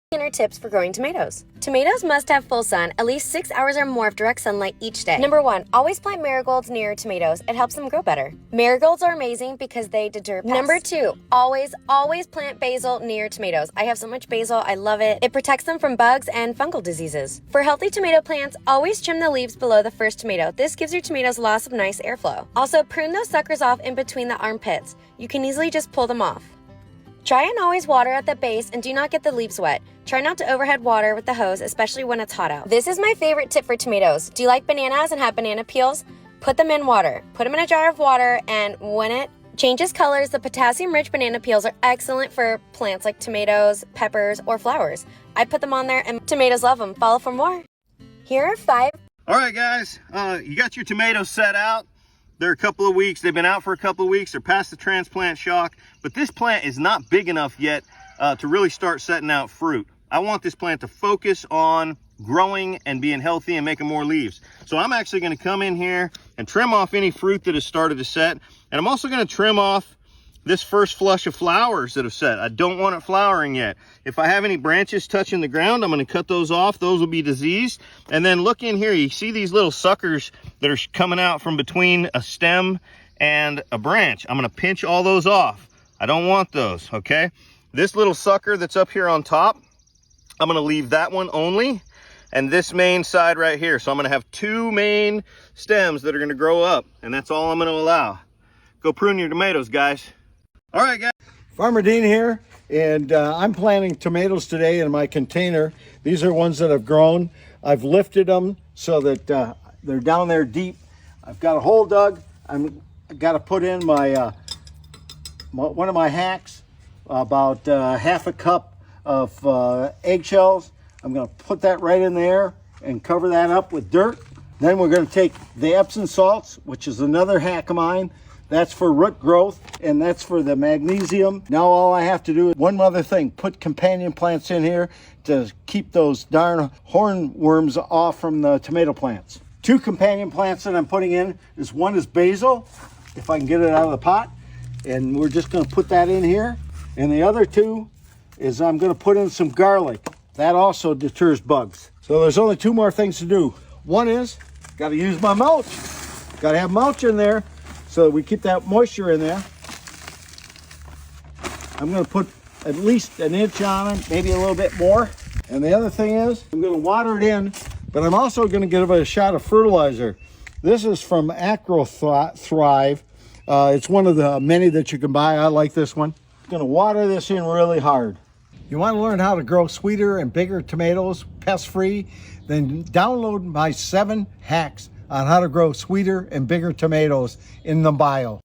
Beginner tips for growing tomatoes. Tomatoes must have full sun, at least 6 hours or more of direct sunlight each day. Number 1, always plant marigolds near tomatoes. It helps them grow better. Marigolds are amazing because they deter pests. Number 2, always plant basil near tomatoes. I have so much basil, I love it. It protects them from bugs and fungal diseases. For healthy tomato plants, always trim the leaves below the first tomato. This gives your tomatoes lots of nice airflow. Also, prune those suckers off in between the armpits. You can easily just pull them off. Try and always water at the base and do not get the leaves wet. Try not to overhead water with the hose, especially when it's hot out. This is my favorite tip for tomatoes. Do you like bananas and have banana peels? Put them in water. Put them in a jar of water, and when it changes colors, the potassium-rich banana peels are excellent for plants like tomatoes, peppers, or flowers. I put them on there and tomatoes love them. Follow for more. Here are 5. All right, guys, you got your tomatoes set out. They're a couple of weeks. They've been out for a couple of weeks. They're past the transplant shock, but this plant is not big enough yet to really start setting out fruit. I want this plant to focus on growing and being healthy and making more leaves. So I'm actually going to come in here and trim off any fruit that has started to set. And I'm also going to trim off this first flush of flowers that have set. I don't want it flowering yet. If I have any branches touching the ground, I'm going to cut those off. Those will be diseased. And then look in here. You see these little suckers that are coming out from between a stem and a branch. I'm going to pinch all those off. I don't want those, okay? This little sucker that's up here on top, I'm going to leave that one only, and this main side right here. So I'm going to have 2 main stems that are going to grow up, and that's all I'm going to allow. Go prune your tomatoes, guys. All right, guys. Farmer Dean here, and I'm planting tomatoes today in my container. These are ones that have grown. I've lifted them so that they're down there deep. I've got a hole dug. I've got to put in my one of my hacks, about half a cup of eggshells. I'm going to put that right in there and cover that up with dirt. Then we're going to take the Epsom salts, which is another hack of mine. That's for root growth, and that's for the magnesium. Now all I have to do is one other thing, put companion plants in here to keep those darn hornworms off from the tomato plants. 2 companion plants that I'm putting in is, one is basil, if I can get it out of the pot, and we're just going to put that in here. And the other 2 is I'm going to put in some garlic. That also deters bugs. So there's only 2 more things to do. One is, got to use my mulch. Got to have mulch in there so that we keep that moisture in there. I'm going to put at least an inch on it, maybe a little bit more. And the other thing is, I'm going to water it in, but I'm also going to give it a shot of fertilizer. This is from AgroThrive. It's one of the many that you can buy. I like this one. I'm going to water this in really hard. You want to learn how to grow sweeter and bigger tomatoes, pest-free? Then download my 7 hacks on how to grow sweeter and bigger tomatoes in the bio.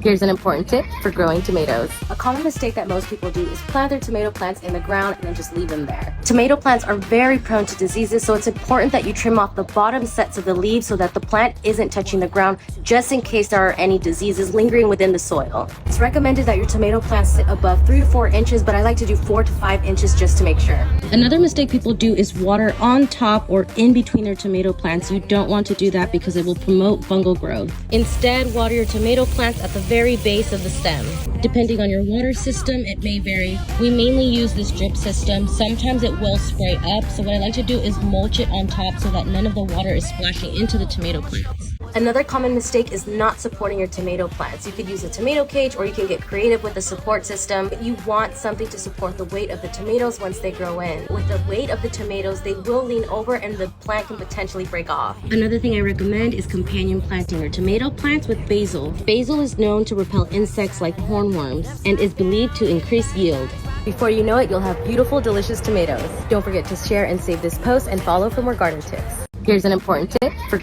Here's an important tip for growing tomatoes. A common mistake that most people do is plant their tomato plants in the ground and then just leave them there. Tomato plants are very prone to diseases, so it's important that you trim off the bottom sets of the leaves so that the plant isn't touching the ground, just in case there are any diseases lingering within the soil. It's recommended that your tomato plants sit above 3 to 4 inches, but I like to do 4 to 5 inches just to make sure. Another mistake people do is water on top or in between their tomato plants. You don't want to do that because it will promote fungal growth. Instead, water your tomato plants at the very base of the stem. Depending on your water system, it may vary. We mainly use this drip system. Sometimes it will spray up, so what I like to do is mulch it on top so that none of the water is splashing into the tomato plants. Another common mistake is not supporting your tomato plants. You could use a tomato cage, or you can get creative with a support system. You want something to support the weight of the tomatoes once they grow in. With the weight of the tomatoes, they will lean over and the plant can potentially break off. Another thing I recommend is companion planting your tomato plants with basil. Basil is known to repel insects like hornworms and is believed to increase yield. Before you know it, you'll have beautiful, delicious tomatoes. Don't forget to share and save this post and follow for more garden tips. Here's an important tip for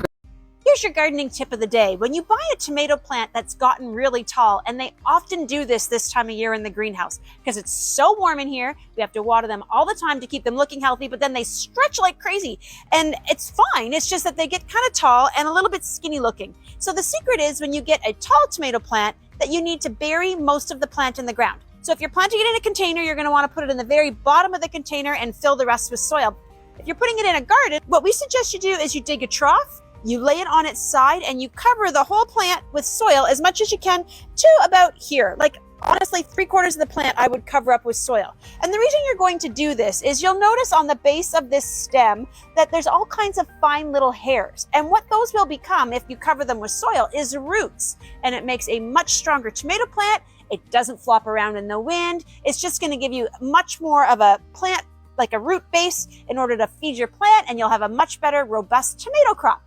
Here's your gardening tip of the day. When you buy a tomato plant that's gotten really tall, and they often do this time of year in the greenhouse because it's so warm in here, we have to water them all the time to keep them looking healthy, but then they stretch like crazy. And it's fine, it's just that they get kind of tall and a little bit skinny looking. So the secret is, when you get a tall tomato plant, that you need to bury most of the plant in the ground. So if you're planting it in a container, you're going to want to put it in the very bottom of the container and fill the rest with soil. If you're putting it in a garden, what we suggest you do is you dig a trough, You lay it on its side and you cover the whole plant with soil as much as you can to about here. Like honestly, 3/4 of the plant I would cover up with soil. And the reason you're going to do this is you'll notice on the base of this stem that there's all kinds of fine little hairs. And what those will become if you cover them with soil is roots. And it makes a much stronger tomato plant. It doesn't flop around in the wind. It's just going to give you much more of a plant, like a root base, in order to feed your plant, and you'll have a much better, robust tomato crop.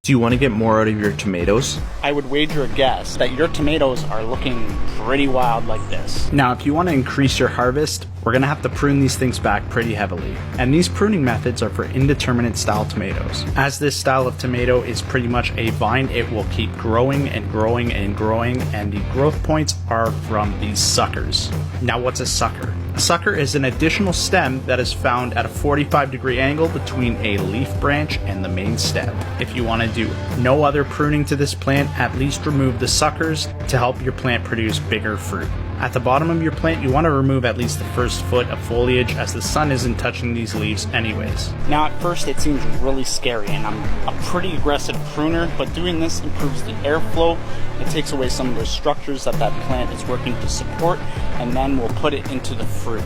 Do you want to get more out of your tomatoes? I would wager a guess that your tomatoes are looking pretty wild like this. Now, if you want to increase your harvest, we're going to have to prune these things back pretty heavily. And these pruning methods are for indeterminate style tomatoes. As this style of tomato is pretty much a vine, it will keep growing and growing and growing, and the growth points are from these suckers. Now, what's a sucker? A sucker is an additional stem that is found at a 45-degree angle between a leaf branch and the main stem. If you want to do no other pruning to this plant, at least remove the suckers to help your plant produce bigger fruit. At the bottom of your plant, you want to remove at least the first foot of foliage, as the sun isn't touching these leaves anyways. Now at first it seems really scary, and I'm a pretty aggressive pruner, but doing this improves the airflow. It takes away some of the structures that plant is working to support, and then we'll put it into the fruit.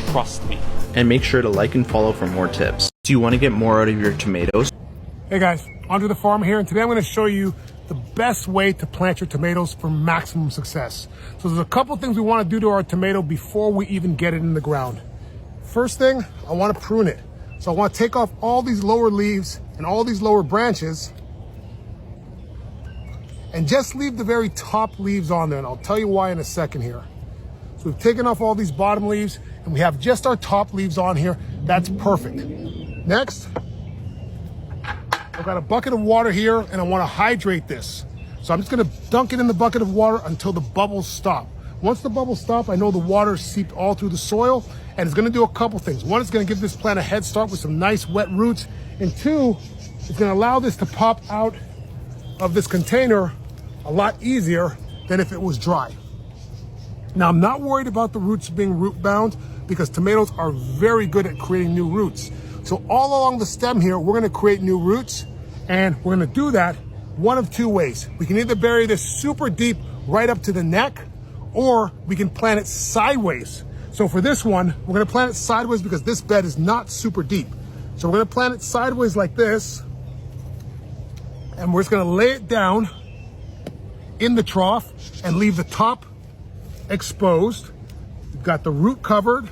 Trust me. And make sure to like and follow for more tips. Do you want to get more out of your tomatoes? Hey guys, Andre the Farmer here, and today I'm going to show you the best way to plant your tomatoes for maximum success. So there's a couple things we want to do to our tomato before we even get it in the ground. First thing, I want to prune it. So I want to take off all these lower leaves and all these lower branches and just leave the very top leaves on there, and I'll tell you why in a second here. So we've taken off all these bottom leaves and we have just our top leaves on here. That's perfect. Next, I've got a bucket of water here and I want to hydrate this. So I'm just going to dunk it in the bucket of water until the bubbles stop. Once the bubbles stop, I know the water seeped all through the soil, and it's going to do a couple things. One, it's going to give this plant a head start with some nice wet roots. And two, it's going to allow this to pop out of this container a lot easier than if it was dry. Now, I'm not worried about the roots being root bound because tomatoes are very good at creating new roots. So all along the stem here, we're going to create new roots, and we're going to do that one of two ways. We can either bury this super deep right up to the neck, or we can plant it sideways. So for this one, we're going to plant it sideways because this bed is not super deep. So we're going to plant it sideways like this, and we're just going to lay it down in the trough and leave the top exposed. We've got the root covered,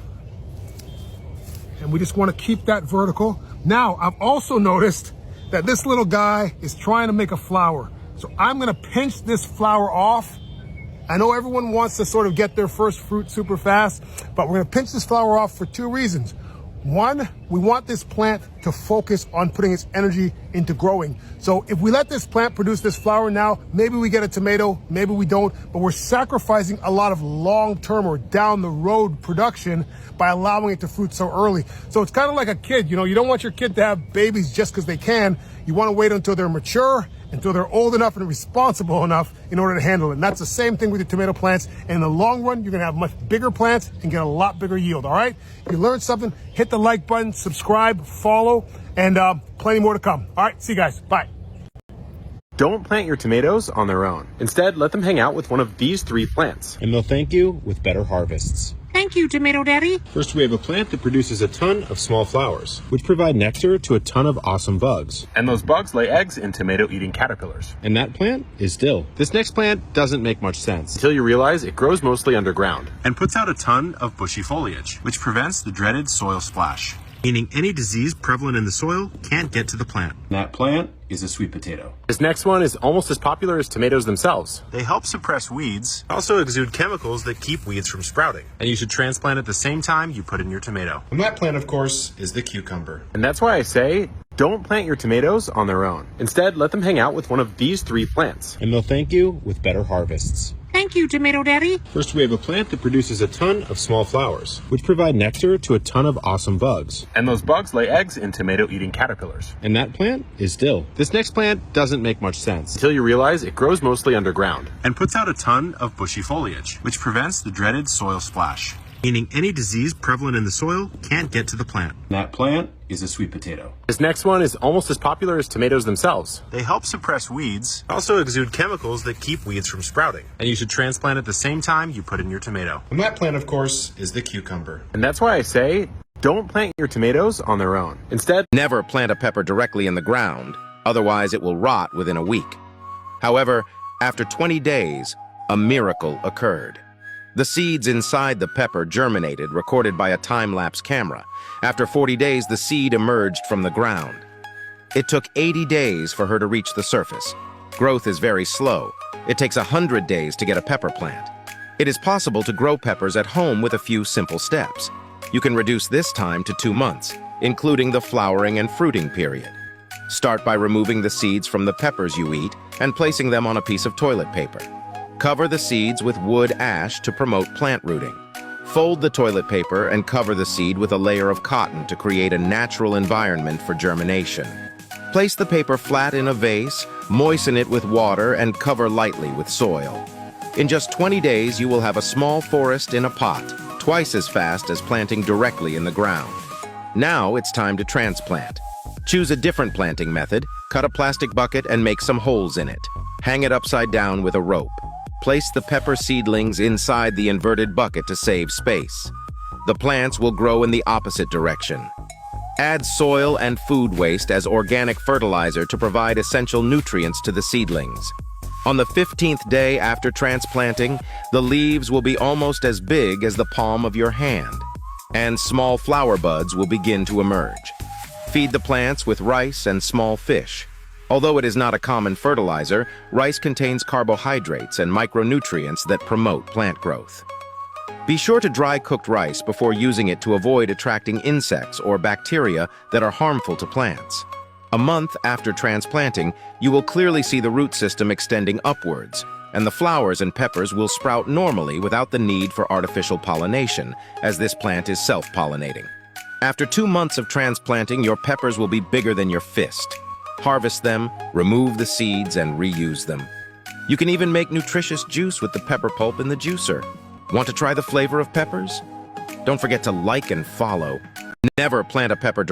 and we just want to keep that vertical. Now, I've also noticed that this little guy is trying to make a flower. So I'm going to pinch this flower off. I know everyone wants to sort of get their first fruit super fast, but we're going to pinch this flower off for two reasons. One, we want this plant to focus on putting its energy into growing. So if we let this plant produce this flower now, maybe we get a tomato, maybe we don't, but we're sacrificing a lot of long-term or down the road production by allowing it to fruit so early. So it's kind of like a kid, you know, you don't want your kid to have babies just because they can. You want to wait until they're mature, until they're old enough and responsible enough in order to handle it. And that's the same thing with your tomato plants. And in the long run, you're going to have much bigger plants and get a lot bigger yield, all right? If you learned something, hit the like button, subscribe, follow, and plenty more to come. All right, see you guys. Bye. Don't plant your tomatoes on their own. Instead, let them hang out with one of these 3 plants, and they'll thank you with better harvests. Thank you, Tomato Daddy. First, we have a plant that produces a ton of small flowers, which provide nectar to a ton of awesome bugs. And those bugs lay eggs in tomato-eating caterpillars. And that plant is dill. This next plant doesn't make much sense until you realize it grows mostly underground and puts out a ton of bushy foliage, which prevents the dreaded soil splash, meaning any disease prevalent in the soil can't get to the plant. That plant is a sweet potato. This next one is almost as popular as tomatoes themselves. They help suppress weeds, also exude chemicals that keep weeds from sprouting. And you should transplant at the same time you put in your tomato. And that plant, of course, is the cucumber. And that's why I say, don't plant your tomatoes on their own. Instead, let them hang out with one of these 3 plants, and they'll thank you with better harvests. Thank you, Tomato Daddy. First, we have a plant that produces a ton of small flowers, which provide nectar to a ton of awesome bugs. And those bugs lay eggs in tomato-eating caterpillars. And that plant is dill. This next plant doesn't make much sense until you realize it grows mostly underground and puts out a ton of bushy foliage, which prevents the dreaded soil splash, meaning any disease prevalent in the soil can't get to the plant. That plant is a sweet potato. This next one is almost as popular as tomatoes themselves. They help suppress weeds, also exude chemicals that keep weeds from sprouting. And you should transplant at the same time you put in your tomato. And that plant, of course, is the cucumber. And that's why I say, don't plant your tomatoes on their own. Instead, Never plant a pepper directly in the ground, otherwise it will rot within a week. However, after 20 days, a miracle occurred. The seeds inside the pepper germinated, recorded by a time-lapse camera. After 40 days, the seed emerged from the ground. It took 80 days for her to reach the surface. Growth is very slow. It takes 100 days to get a pepper plant. It is possible to grow peppers at home with a few simple steps. You can reduce this time to 2 months, including the flowering and fruiting period. Start by removing the seeds from the peppers you eat and placing them on a piece of toilet paper. Cover the seeds with wood ash to promote plant rooting. Fold the toilet paper and cover the seed with a layer of cotton to create a natural environment for germination. Place the paper flat in a vase, moisten it with water, and cover lightly with soil. In just 20 days, you will have a small forest in a pot, twice as fast as planting directly in the ground. Now it's time to transplant. Choose a different planting method, cut a plastic bucket and make some holes in it. Hang it upside down with a rope. Place the pepper seedlings inside the inverted bucket to save space. The plants will grow in the opposite direction. Add soil and food waste as organic fertilizer to provide essential nutrients to the seedlings. On the 15th day after transplanting, the leaves will be almost as big as the palm of your hand, and small flower buds will begin to emerge. Feed the plants with rice and small fish. Although it is not a common fertilizer, rice contains carbohydrates and micronutrients that promote plant growth. Be sure to dry cooked rice before using it to avoid attracting insects or bacteria that are harmful to plants. A month after transplanting, you will clearly see the root system extending upwards, and the flowers and peppers will sprout normally without the need for artificial pollination, as this plant is self-pollinating. After 2 months of transplanting, your peppers will be bigger than your fist. Harvest them, remove the seeds, and reuse them. You can even make nutritious juice with the pepper pulp in the juicer. Want to try the flavor of peppers? Don't forget to like and follow. Never plant a pepper